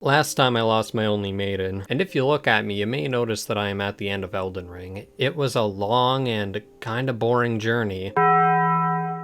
Last time I lost my only maiden, and if you look at me, you may notice that I am at the end of Elden Ring. It was a long and kinda boring journey.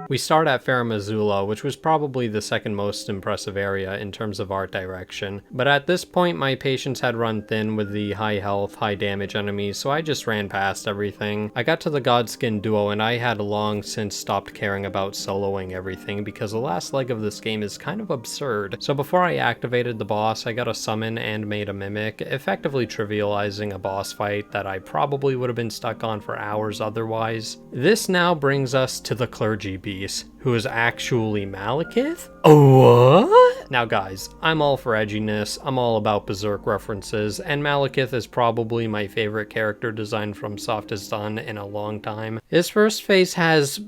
We start at Farum Azula, which was probably the second most impressive area in terms of art direction, but at this point my patience had run thin with the high health, high damage enemies, so I just ran past everything. I got to the Godskin duo and I had long since stopped caring about soloing everything because the last leg of this game is kind of absurd. So before I activated the boss, I got a summon and made a mimic, effectively trivializing a boss fight that I probably would have been stuck on for hours otherwise. This now brings us to the clergy beast, who is actually Malekith? What? Now guys, I'm all for edginess, I'm all about Berserk references, and Malekith is probably my favorite character design FromSoft has done in a long time. His first phase has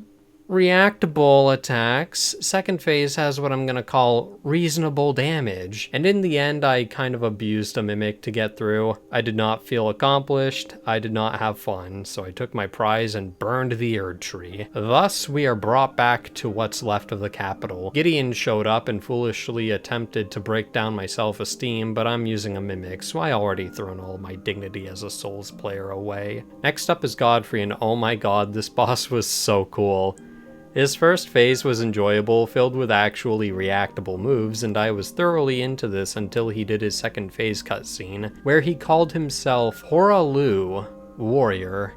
reactable attacks, second phase has what I'm gonna call reasonable damage, and in the end I kind of abused a mimic to get through. I did not feel accomplished, I did not have fun, so I took my prize and burned the Erd Tree. Thus, we are brought back to what's left of the capital. Gideon showed up and foolishly attempted to break down my self-esteem, but I'm using a mimic, so I already thrown all my dignity as a Souls player away. Next up is Godfrey, and oh my god, this boss was so cool. His first phase was enjoyable, filled with actually reactable moves, and I was thoroughly into this until he did his second phase cutscene, where he called himself Horalu, warrior.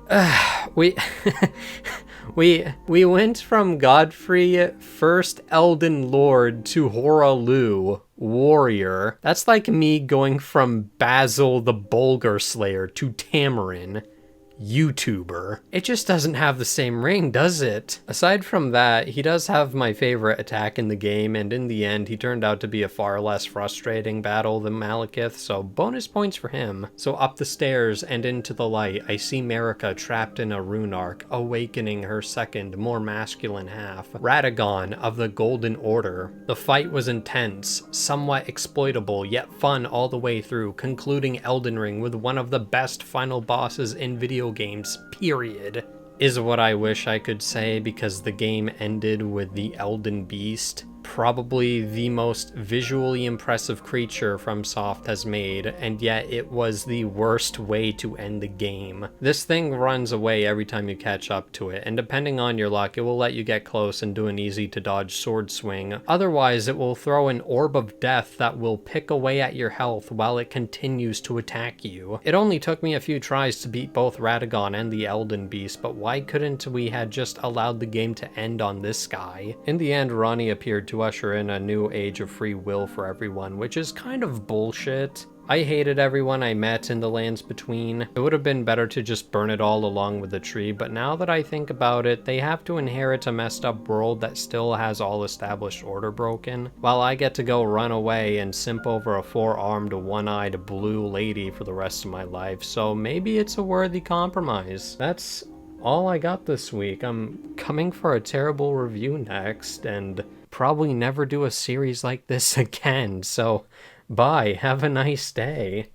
We went from Godfrey, first Elden Lord, to Horalu, warrior. That's like me going from Basil the Bulgar Slayer to Tamarin, YouTuber. It just doesn't have the same ring, does it? Aside from that, he does have my favorite attack in the game, and in the end, he turned out to be a far less frustrating battle than Malekith, so bonus points for him. So up the stairs and into the light, I see Marika trapped in a rune arc, awakening her second, more masculine half, Radagon of the Golden Order. The fight was intense, somewhat exploitable, yet fun all the way through, concluding Elden Ring with one of the best final bosses in video games, period, is what I wish I could say, because the game ended with the Elden Beast, probably the most visually impressive creature FromSoft has made, and yet it was the worst way to end the game. This thing runs away every time you catch up to it, and depending on your luck, it will let you get close and do an easy to dodge sword swing. Otherwise, it will throw an orb of death that will pick away at your health while it continues to attack you. It only took me a few tries to beat both Radagon and the Elden Beast, but why couldn't we had just allowed the game to end on this guy? In the end, Ronnie appeared to usher in a new age of free will for everyone, which is kind of bullshit. I hated everyone I met in the lands between. It would have been better to just burn it all along with the tree, but now that I think about it, they have to inherit a messed up world that still has all established order broken, while I get to go run away and simp over a four-armed, one-eyed blue lady for the rest of my life, so maybe it's a worthy compromise. That's all I got this week. I'm coming for a terrible review next, and probably never do a series like this again, so bye, have a nice day.